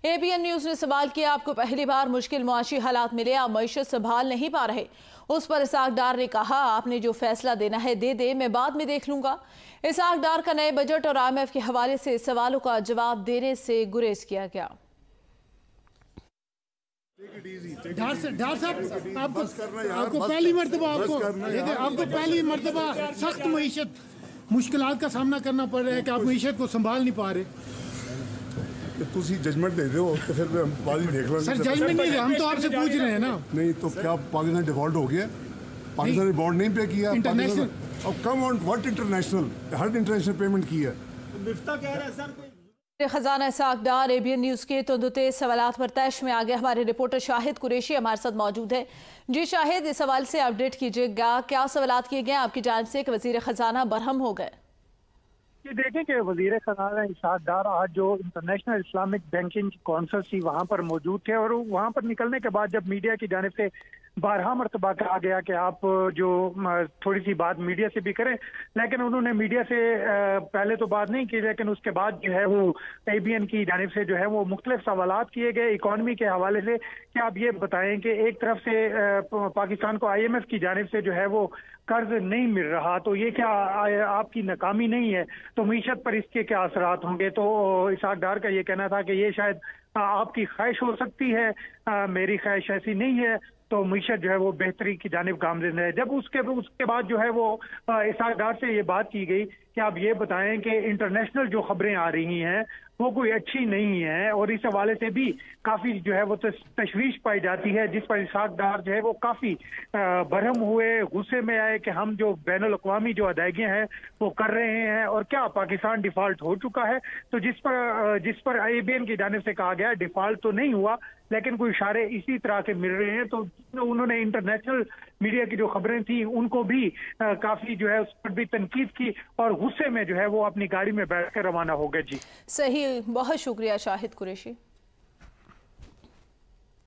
ABN news ने सवाल किया, आपको पहली बार मुश्किल मुआशी हालात मिले, आप मईशत संभाल नहीं पा रहे। उस पर इसहाक डार ने कहा, आपने जो फैसला देना है दे दे, मैं बाद में देख लूंगा। इसहाक डार का नए बजट और IMF के हवाले से सवालों का जवाब देने से गुरेज किया गया। डार साहब, आपको पहली मर्तबा सख्त मईशत मुश्किलात का सामना करना पड़ रहा है कि आप मईशत को संभाल नहीं पा रहे। जजमेंट दे दो तो फिर बाद में देख लो। सर जजमेंट नहीं, हम तो आपसे पूछ रहे हैं ना। नहीं तो क्या पाकिस्तान डिफॉल्ट हो गया? पाकिस्तान ने बॉन्ड नहीं पे किया। इंटरनेशनल अब come on what international, her international payment की है। खजाना इसहाक डार ABN न्यूज़ के तुंदते सवालात पर तैश में आ गए। हमारे रिपोर्टर शाहिद कुरैशी हमारे साथ मौजूद है। जी शाहिद, इस सवाल से अपडेट कीजिएगा, क्या सवालात किए गए आपकी जानिब से कि वजीर खजाना बरहम हो गए? ये देखें कि वजीर खजाना इसहाक डार आज जो इंटरनेशनल इस्लामिक बैंकिंग काउंसिल थी वहाँ पर मौजूद थे, और वहाँ पर निकलने के बाद जब मीडिया की जानिब से 12 मरतबा कहा गया कि आप जो थोड़ी सी बात मीडिया से भी करें, लेकिन उन्होंने मीडिया से पहले तो बात नहीं की, लेकिन उसके बाद जो है वो ABN की जानिब से जो है वो मुख्तलिफ सवालात किए गए इकॉनमी के हवाले से कि आप ये बताएं कि एक तरफ से पाकिस्तान को IMF की जानिब से जो है वो कर्ज नहीं मिल रहा, तो ये क्या आपकी नाकामी नहीं है? तो मीशत पर इसके क्या असरात होंगे? तो इसहाक डार का ये कहना था कि ये शायद आपकी ख्वाहिश हो सकती है, मेरी ख्वाहिश ऐसी नहीं है, तो मीशत जो है वो बेहतरी की जानिब गामज़िन है। जब उसके बाद जो है वो इसहाक डार से ये बात की गई कि आप ये बताएं कि इंटरनेशनल जो खबरें आ रही हैं वो कोई अच्छी नहीं है, और इस हवाले से भी काफ़ी जो है वो तशवीश पाई जाती है, जिस पर इसहाक डार जो है वो काफ़ी बरहम हुए, गुस्से में आए कि हम जो बैनुल अक़वामी जो अदायगियाँ हैं वो कर रहे हैं और क्या पाकिस्तान डिफ़ॉल्ट हो चुका है। तो जिस पर ABN की जानिब से कहा गया डिफ़ॉल्ट तो नहीं हुआ, लेकिन कोई इशारे इसी तरह के मिल रहे हैं। तो उन्होंने इंटरनेशनल मीडिया की जो खबरें थी उनको भी काफ़ी जो है उस पर भी तनकीद की, और गुस्से में जो है वो अपनी गाड़ी में बैठ कर रवाना हो गए। जी सही, बहुत शुक्रिया शाहिद कुरैशी।